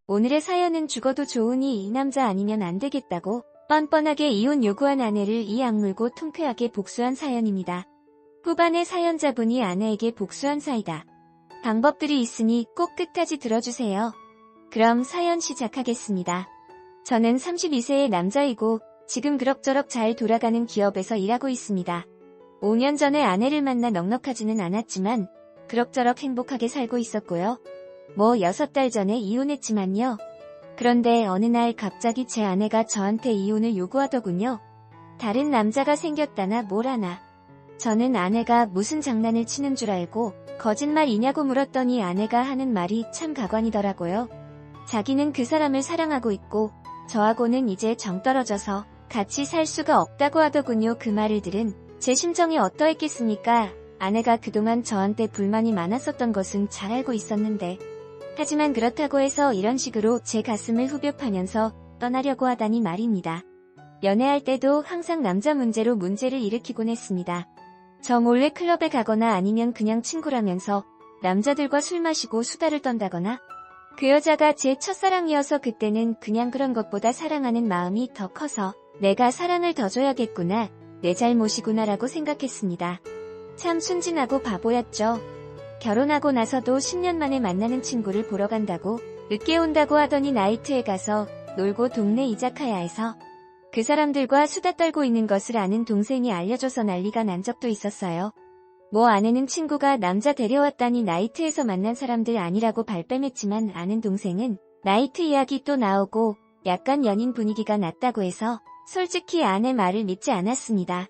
오늘의 사연은 죽어도 좋으니 이 남자 아니면 안 되겠다고 뻔뻔하게 이혼 요구한 아내를 이 악물고 통쾌하게 복수한 사연입니다. 후반에 사연자분이 아내에게 복수한 사이다. 방법들이 있으니 꼭 끝까지 들어주세요. 그럼 사연 시작하겠습니다. 저는 32세의 남자이고 지금 그럭저럭 잘 돌아가는 기업에서 일하고 있습니다. 5년 전에 아내를 만나 넉넉하지는 않았지만 그럭저럭 행복하게 살고 있었고요. 6달 전에 이혼했지만요. 그런데 어느 날 갑자기 제 아내가 저한테 이혼을 요구하더군요. 다른 남자가 생겼다나 뭐라나. 저는 아내가 무슨 장난을 치는 줄 알고 거짓말이냐고 물었더니 아내가 하는 말이 참 가관이더라고요. 자기는 그 사람을 사랑하고 있고 저하고는 이제 정 떨어져서 같이 살 수가 없다고 하더군요. 그 말을 들은 제 심정이 어떠했겠습니까? 아내가 그동안 저한테 불만이 많았었던 것은 잘 알고 있었는데 하지만 그렇다고 해서 이런 식으로 제 가슴을 후벼 파면서 떠나려고 하다니 말입니다. 연애할 때도 항상 남자 문제로 문제를 일으키곤 했습니다. 저 몰래 클럽에 가거나 아니면 그냥 친구라면서 남자들과 술 마시고 수다를 떤다거나 그 여자가 제 첫사랑이어서 그때는 그냥 그런 것보다 사랑하는 마음이 더 커서 내가 사랑을 더 줘야겠구나, 내 잘못이구나라고 생각했습니다. 참 순진하고 바보였죠. 결혼하고 나서도 10년 만에 만나는 친구를 보러 간다고 늦게 온다고 하더니 나이트에 가서 놀고 동네 이자카야에서 그 사람들과 수다 떨고 있는 것을 아는 동생이 알려줘서 난리가 난 적도 있었어요. 아내는 친구가 남자 데려왔다니 나이트에서 만난 사람들 아니라고 발뺌했지만 아는 동생은 나이트 이야기 또 나오고 약간 연인 분위기가 났다고 해서 솔직히 아내 말을 믿지 않았습니다.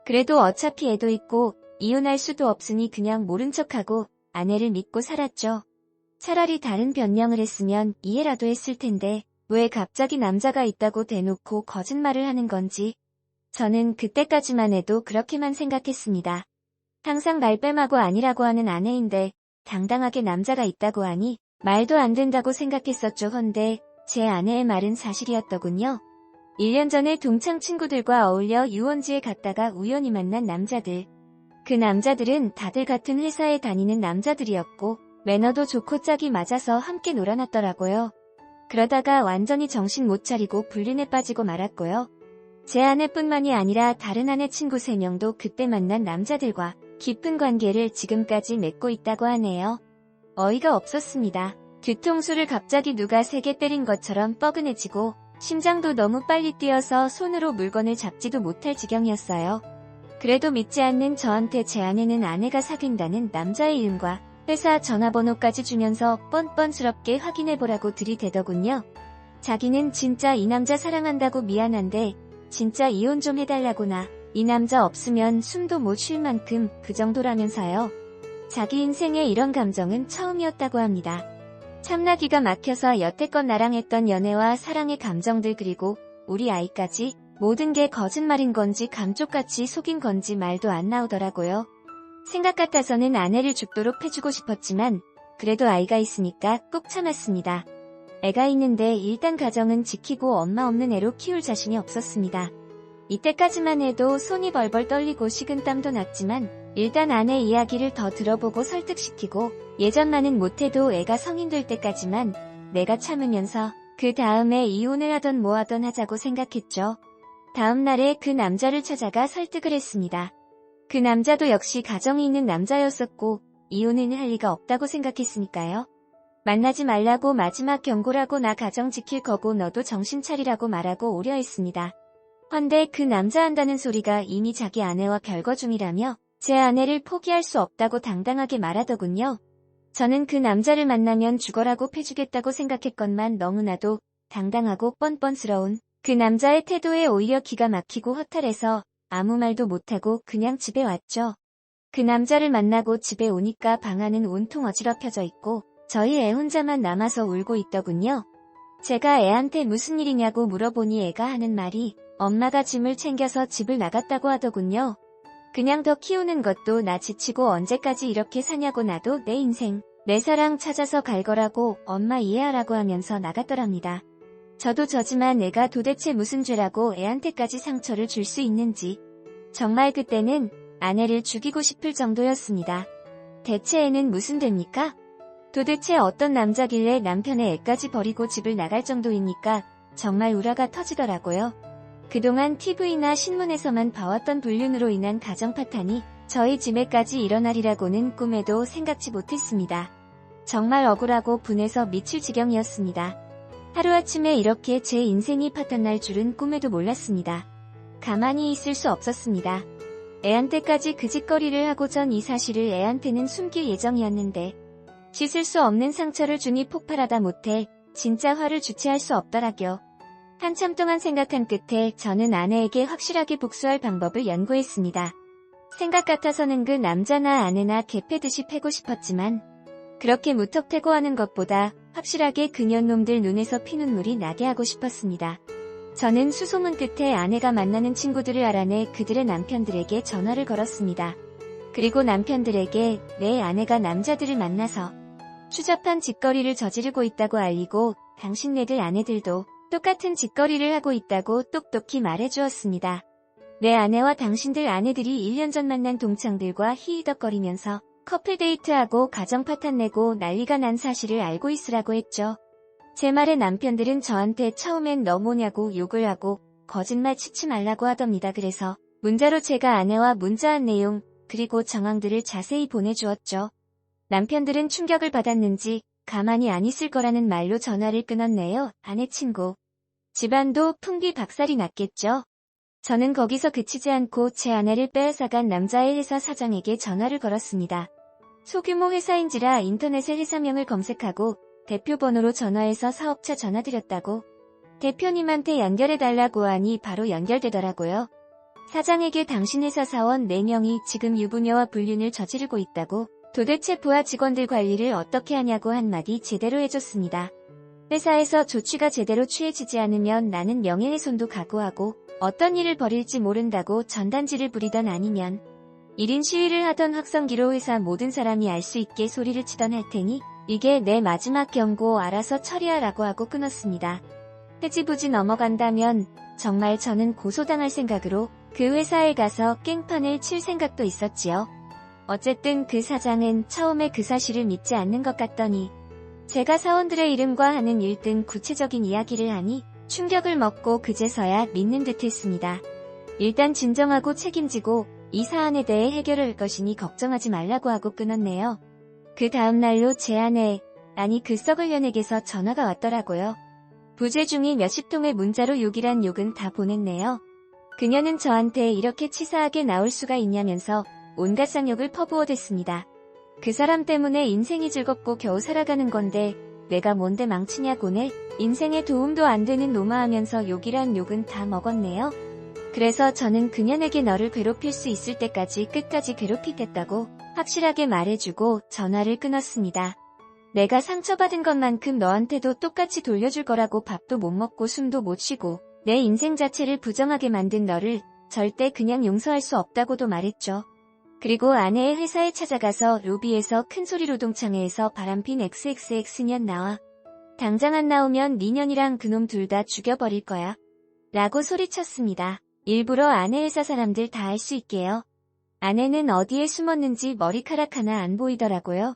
그래도 어차피 애도 있고 이혼할 수도 없으니 그냥 모른 척하고 아내를 믿고 살았죠. 차라리 다른 변명을 했으면 이해라도 했을 텐데 왜 갑자기 남자가 있다고 대놓고 거짓말을 하는 건지 저는 그때까지만 해도 그렇게만 생각했습니다. 항상 말빼마고 아니라고 하는 아내인데 당당하게 남자가 있다고 하니 말도 안 된다고 생각했었죠. 헌데 제 아내의 말은 사실이었더군요. 1년 전에 동창 친구들과 어울려 유원지에 갔다가 우연히 만난 남자들. 그 남자들은 다들 같은 회사에 다니는 남자들이었고 매너도 좋고 짝이 맞아서 함께 놀아놨더라고요. 그러다가 완전히 정신 못 차리고 불륜에 빠지고 말았고요. 제 아내뿐만이 아니라 다른 아내 친구 3명도 그때 만난 남자들과 깊은 관계를 지금까지 맺고 있다고 하네요. 어이가 없었습니다. 뒤통수를 갑자기 누가 3개 때린 것처럼 뻐근해지고 심장도 너무 빨리 뛰어서 손으로 물건을 잡지도 못할 지경이었어요. 그래도 믿지 않는 저한테 제 아내는 아내가 사귄다는 남자의 이름과 회사 전화번호까지 주면서 뻔뻔스럽게 확인해보라고 들이대더군요. 자기는 진짜 이 남자 사랑한다고 미안한데 진짜 이혼 좀 해달라고나, 이 남자 없으면 숨도 못 쉴 만큼 그 정도라면서요. 자기 인생에 이런 감정은 처음이었다고 합니다. 참나 기가 막혀서 여태껏 나랑 했던 연애와 사랑의 감정들 그리고 우리 아이까지 모든 게 거짓말인 건지 감쪽같이 속인 건지 말도 안 나오더라고요. 생각 같아서는 아내를 죽도록 해주고 싶었지만 그래도 아이가 있으니까 꾹 참았습니다. 애가 있는데 일단 가정은 지키고 엄마 없는 애로 키울 자신이 없었습니다. 이때까지만 해도 손이 벌벌 떨리고 식은땀도 났지만 일단 아내 이야기를 더 들어보고 설득시키고 예전만은 못해도 애가 성인 될 때까지만 내가 참으면서 그 다음에 이혼을 하던 뭐하던 하자고 생각했죠. 다음 날에 그 남자를 찾아가 설득을 했습니다. 그 남자도 역시 가정이 있는 남자였었고 이혼은 할 리가 없다고 생각했으니까요. 만나지 말라고 마지막 경고라고 나 가정 지킬 거고 너도 정신 차리라고 말하고 오려 했습니다. 헌데 그 남자 한다는 소리가 이미 자기 아내와 별거 중이라며 제 아내를 포기할 수 없다고 당당하게 말하더군요. 저는 그 남자를 만나면 죽어라고 패주겠다고 생각했건만 너무나도 당당하고 뻔뻔스러운 그 남자의 태도에 오히려 기가 막히고 허탈해서 아무 말도 못하고 그냥 집에 왔죠. 그 남자를 만나고 집에 오니까 방 안은 온통 어지럽혀져 있고 저희 애 혼자만 남아서 울고 있더군요. 제가 애한테 무슨 일이냐고 물어보니 애가 하는 말이 엄마가 짐을 챙겨서 집을 나갔다고 하더군요. 그냥 더 키우는 것도 나 지치고 언제까지 이렇게 사냐고 나도 내 인생, 내 사랑 찾아서 갈 거라고 엄마 이해하라고 하면서 나갔더랍니다. 저도 저지만 애가 도대체 무슨 죄라고 애한테까지 상처를 줄 수 있는지. 정말 그때는 아내를 죽이고 싶을 정도였습니다. 대체 애는 무슨 됩니까? 도대체 어떤 남자길래 남편의 애까지 버리고 집을 나갈 정도입니까? 정말 우라가 터지더라고요. 그동안 TV나 신문에서만 봐왔던 불륜으로 인한 가정 파탄이 저희 집에까지 일어나리라고는 꿈에도 생각지 못했습니다. 정말 억울하고 분해서 미칠 지경이었습니다. 하루아침에 이렇게 제 인생이 파탄날 줄은 꿈에도 몰랐습니다. 가만히 있을 수 없었습니다. 애한테까지 그 짓거리를 하고 전 이 사실을 애한테는 숨길 예정이었는데 씻을 수 없는 상처를 주니 폭발하다 못해 진짜 화를 주체할 수 없더라고요. 한참 동안 생각한 끝에 저는 아내에게 확실하게 복수할 방법을 연구했습니다. 생각 같아서는 그 남자나 아내나 개패듯이 패고 싶었지만 그렇게 무턱대고 하는 것보다 확실하게 그년놈들 눈에서 피눈물이 나게 하고 싶었습니다. 저는 수소문 끝에 아내가 만나는 친구들을 알아내 그들의 남편들에게 전화를 걸었습니다. 그리고 남편들에게 내 아내가 남자들을 만나서 추잡한 짓거리를 저지르고 있다고 알리고 당신네들 아내들도 똑같은 짓거리를 하고 있다고 똑똑히 말해주었습니다. 내 아내와 당신들 아내들이 1년 전 만난 동창들과 히히덕거리면서 커플 데이트하고 가정 파탄 내고 난리가 난 사실을 알고 있으라고 했죠. 제 말에 남편들은 저한테 처음엔 너 뭐냐고 욕을 하고 거짓말 치지 말라고 하답니다. 그래서 문자로 제가 아내와 문자한 내용 그리고 정황들을 자세히 보내주었죠. 남편들은 충격을 받았는지 가만히 안 있을 거라는 말로 전화를 끊었네요. 아내 친구. 집안도 풍비박살이 났겠죠. 저는 거기서 그치지 않고 제 아내를 빼앗아간 남자의 회사 사장에게 전화를 걸었습니다. 소규모 회사인지라 인터넷에 회사명을 검색하고 대표 번호로 전화해서 사업차 전화드렸다고 대표님한테 연결해달라고 하니 바로 연결되더라고요. 사장에게 당신 회사 사원 4명이 지금 유부녀와 불륜을 저지르고 있다고 도대체 부하 직원들 관리를 어떻게 하냐고 한마디 제대로 해줬습니다. 회사에서 조치가 제대로 취해지지 않으면 나는 명예훼손도 각오하고 어떤 일을 벌일지 모른다고 전단지를 부리던 아니면 1인 시위를 하던 확성기로 회사 모든 사람이 알 수 있게 소리를 치던 할 테니 이게 내 마지막 경고 알아서 처리하라고 하고 끊었습니다. 흐지부지 넘어간다면 정말 저는 고소당할 생각으로 그 회사에 가서 깽판을 칠 생각도 있었지요. 어쨌든 그 사장은 처음에 그 사실을 믿지 않는 것 같더니 제가 사원들의 이름과 하는 일 등 구체적인 이야기를 하니 충격을 먹고 그제서야 믿는 듯 했습니다. 일단 진정하고 책임지고 이 사안에 대해 해결을 할 것이니 걱정하지 말라고 하고 끊었네요. 그 다음날로 제 아내, 아니 그 썩을 년에게서 전화가 왔더라고요. 부재 중이 몇십 통의 문자로 욕이란 욕은 다 보냈네요. 그녀는 저한테 이렇게 치사하게 나올 수가 있냐면서 온갖 쌍욕을 퍼부어댔습니다. 그 사람 때문에 인생이 즐겁고 겨우 살아가는 건데 내가 뭔데 망치냐고네. 인생에 도움도 안 되는 노마하면서 욕이란 욕은 다 먹었네요. 그래서 저는 그녀에게 너를 괴롭힐 수 있을 때까지 끝까지 괴롭히겠다고 확실하게 말해주고 전화를 끊었습니다. 내가 상처받은 것만큼 너한테도 똑같이 돌려줄 거라고 밥도 못 먹고 숨도 못 쉬고 내 인생 자체를 부정하게 만든 너를 절대 그냥 용서할 수 없다고도 말했죠. 그리고 아내의 회사에 찾아가서 로비에서 큰소리로 동창회에서 바람핀 XXX년 나와. 당장 안 나오면 니년이랑 그놈 둘 다 죽여버릴 거야. 라고 소리쳤습니다. 일부러 아내 회사 사람들 다 알 수 있게요. 아내는 어디에 숨었는지 머리카락 하나 안 보이더라고요.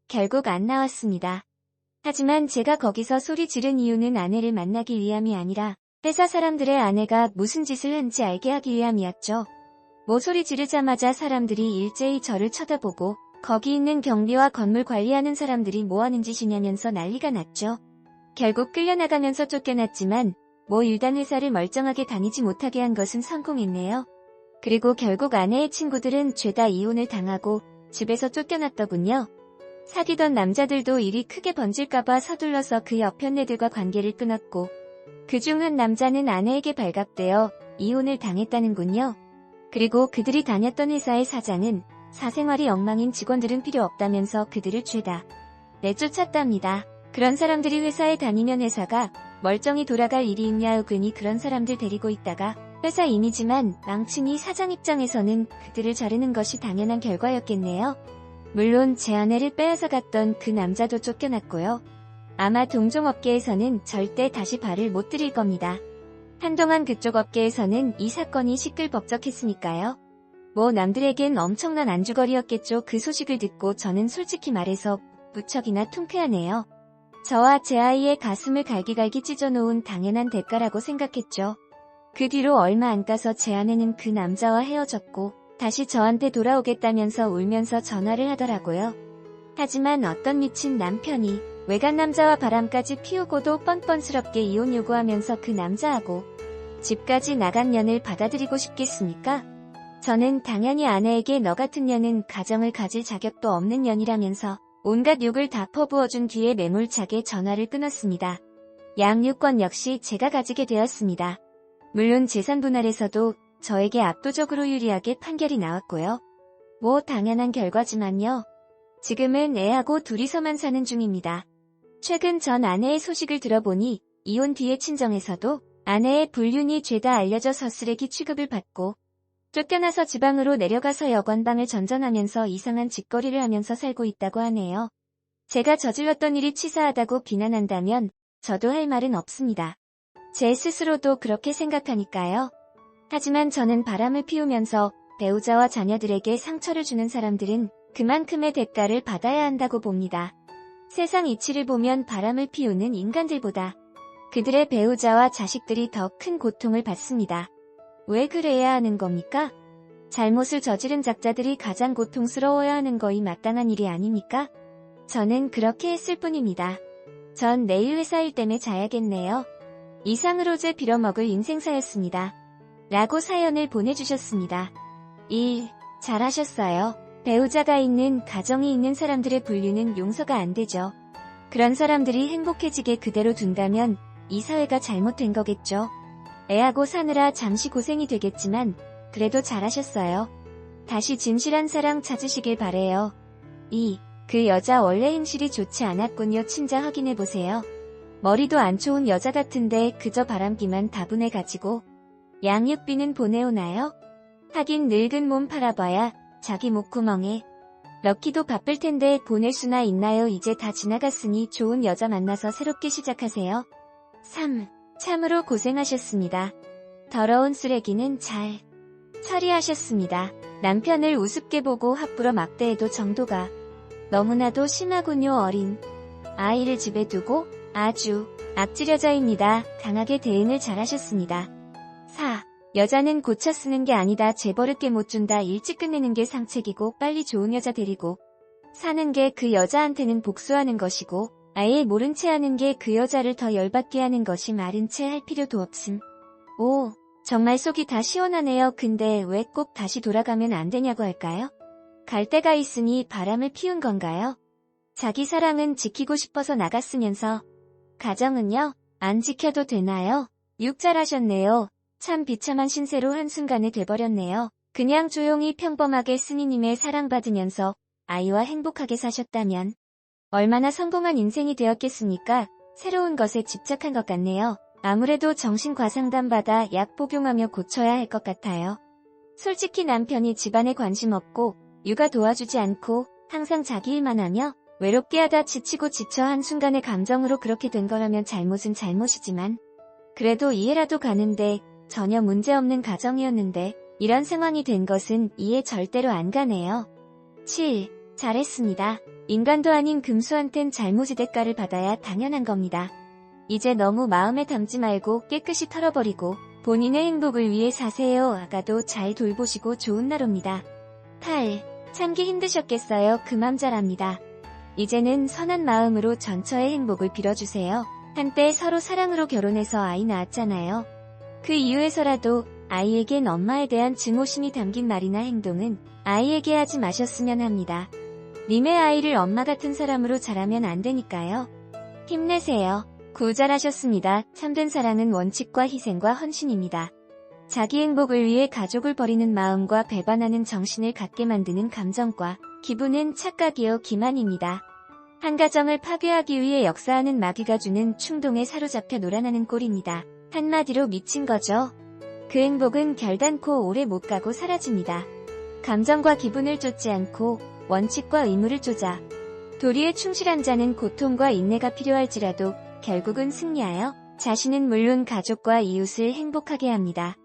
결국 안 나왔습니다. 하지만 제가 거기서 소리 지른 이유는 아내를 만나기 위함이 아니라 회사 사람들의 아내가 무슨 짓을 한지 알게 하기 위함이었죠. 모소리 지르자마자 사람들이 일제히 저를 쳐다보고 거기 있는 경비와 건물 관리하는 사람들이 뭐하는 짓이냐면서 난리가 났죠. 결국 끌려나가면서 쫓겨났지만 뭐 일단 회사를 멀쩡하게 다니지 못하게 한 것은 성공했네요. 그리고 결국 아내의 친구들은 죄다 이혼을 당하고 집에서 쫓겨났더군요. 사귀던 남자들도 일이 크게 번질까봐 서둘러서 그 여편네들과 관계를 끊었고 그중 한 남자는 아내에게 발각되어 이혼을 당했다는군요. 그리고 그들이 다녔던 회사의 사장은 사생활이 엉망인 직원들은 필요 없다면서 그들을 죄다 내쫓았답니다. 그런 사람들이 회사에 다니면 회사가 멀쩡히 돌아갈 일이 있냐 괜히 그런 사람들 데리고 있다가 회사 인이지만 망치니 사장 입장에서는 그들을 자르는 것이 당연한 결과였겠네요. 물론 제 아내를 빼앗아 갔던 그 남자도 쫓겨났고요. 아마 동종업계에서는 절대 다시 발을 못 들일 겁니다. 한동안 그쪽 업계에서는 이 사건이 시끌벅적했으니까요. 뭐 남들에겐 엄청난 안주거리였겠죠. 그 소식을 듣고 저는 솔직히 말해서 무척이나 통쾌하네요. 저와 제 아이의 가슴을 갈기갈기 찢어놓은 당연한 대가라고 생각했죠. 그 뒤로 얼마 안 가서 제 아내는 그 남자와 헤어졌고 다시 저한테 돌아오겠다면서 울면서 전화를 하더라고요. 하지만 어떤 미친 남편이 외간 남자와 바람까지 피우고도 뻔뻔스럽게 이혼 요구하면서 그 남자하고 집까지 나간 년을 받아들이고 싶겠습니까? 저는 당연히 아내에게 너 같은 년은 가정을 가질 자격도 없는 년이라면서 온갖 욕을 다 퍼부어준 뒤에 매몰차게 전화를 끊었습니다. 양육권 역시 제가 가지게 되었습니다. 물론 재산 분할에서도 저에게 압도적으로 유리하게 판결이 나왔고요. 뭐 당연한 결과지만요. 지금은 애하고 둘이서만 사는 중입니다. 최근 전 아내의 소식을 들어보니 이혼 뒤의 친정에서도 아내의 불륜이 죄다 알려져서 쓰레기 취급을 받고 쫓겨나서 지방으로 내려가서 여관방을 전전하면서 이상한 짓거리를 하면서 살고 있다고 하네요. 제가 저질렀던 일이 치사하다고 비난한다면 저도 할 말은 없습니다. 제 스스로도 그렇게 생각하니까요. 하지만 저는 바람을 피우면서 배우자와 자녀들에게 상처를 주는 사람들은 그만큼의 대가를 받아야 한다고 봅니다. 세상 이치를 보면 바람을 피우는 인간들보다 그들의 배우자와 자식들이 더 큰 고통을 받습니다. 왜 그래야 하는 겁니까? 잘못을 저지른 작자들이 가장 고통스러워야 하는 거이 마땅한 일이 아닙니까? 저는 그렇게 했을 뿐입니다. 전 내일 회사 일 때문에 자야겠네요. 이상으로 제 빌어먹을 인생사였습니다. 라고 사연을 보내주셨습니다. 1. 잘하셨어요. 배우자가 있는 가정이 있는 사람들의 불륜은 용서가 안 되죠. 그런 사람들이 행복해지게 그대로 둔다면 이 사회가 잘못된 거겠죠. 애하고 사느라 잠시 고생이 되겠지만 그래도 잘하셨어요. 다시 진실한 사랑 찾으시길 바래요. 2. 그 여자 원래 행실이 좋지 않았군요. 친자 확인해보세요. 머리도 안 좋은 여자 같은데 그저 바람기만 다분해가지고 양육비는 보내오나요? 하긴 늙은 몸 팔아봐야 자기 목구멍에 럭키도 바쁠 텐데 보낼 수나 있나요? 이제 다 지나갔으니 좋은 여자 만나서 새롭게 시작하세요. 3. 참으로 고생하셨습니다. 더러운 쓰레기는 잘 처리하셨습니다. 남편을 우습게 보고 함부로 막대해도 정도가 너무나도 심하군요. 어린 아이를 집에 두고 아주 악질여자입니다. 강하게 대응을 잘하셨습니다. 4. 여자는 고쳐 쓰는 게 아니다. 재벌을게 못 준다. 일찍 끝내는 게 상책이고 빨리 좋은 여자 데리고 사는 게 그 여자한테는 복수하는 것이고 아예 모른 채 하는 게 그 여자를 더 열받게 하는 것이 마른 채 할 필요도 없음. 5. 정말 속이 다 시원하네요. 근데 왜 꼭 다시 돌아가면 안 되냐고 할까요? 갈 데가 있으니 바람을 피운 건가요? 자기 사랑은 지키고 싶어서 나갔으면서 가정은요? 안 지켜도 되나요? 6. 잘하셨네요. 참 비참한 신세로 한순간에 돼버렸네요. 그냥 조용히 평범하게 스님님의 사랑받으면서 아이와 행복하게 사셨다면 얼마나 성공한 인생이 되었겠습니까? 새로운 것에 집착한 것 같네요. 아무래도 정신과상담 받아 약 복용하며 고쳐야 할 것 같아요. 솔직히 남편이 집안에 관심 없고 육아 도와주지 않고 항상 자기 일만 하며 외롭게 하다 지치고 지쳐 한순간의 감정으로 그렇게 된 거라면 잘못은 잘못이지만 그래도 이해라도 가는데 전혀 문제없는 가정이었는데 이런 상황이 된 것은 이해 절대로 안 가네요. 7. 잘했습니다. 인간도 아닌 금수한텐 잘못의 대가를 받아야 당연한 겁니다. 이제 너무 마음에 담지 말고 깨끗이 털어버리고 본인의 행복을 위해 사세요. 아가도 잘 돌보시고 좋은 날 옵니다. 8. 참기 힘드셨겠어요. 그 맘 잘합니다. 이제는 선한 마음으로 전처의 행복을 빌어주세요. 한때 서로 사랑으로 결혼해서 아이 낳았잖아요. 그 이후에서라도 아이에겐 엄마에 대한 증오심이 담긴 말이나 행동은 아이에게 하지 마셨으면 합니다. 님의 아이를 엄마 같은 사람으로 자라면 안 되니까요. 힘내세요. 잘하셨습니다. 참된 사랑은 원칙과 희생과 헌신입니다. 자기 행복을 위해 가족을 버리는 마음과 배반하는 정신을 갖게 만드는 감정과 기분은 착각이요 기만입니다. 한 가정을 파괴하기 위해 역사하는 마귀가 주는 충동에 사로잡혀 놀아나는 꼴입니다. 한마디로 미친 거죠. 그 행복은 결단코 오래 못 가고 사라집니다. 감정과 기분을 쫓지 않고 원칙과 의무를 쫓아 도리에 충실한 자는 고통과 인내가 필요할지라도 결국은 승리하여 자신은 물론 가족과 이웃을 행복하게 합니다.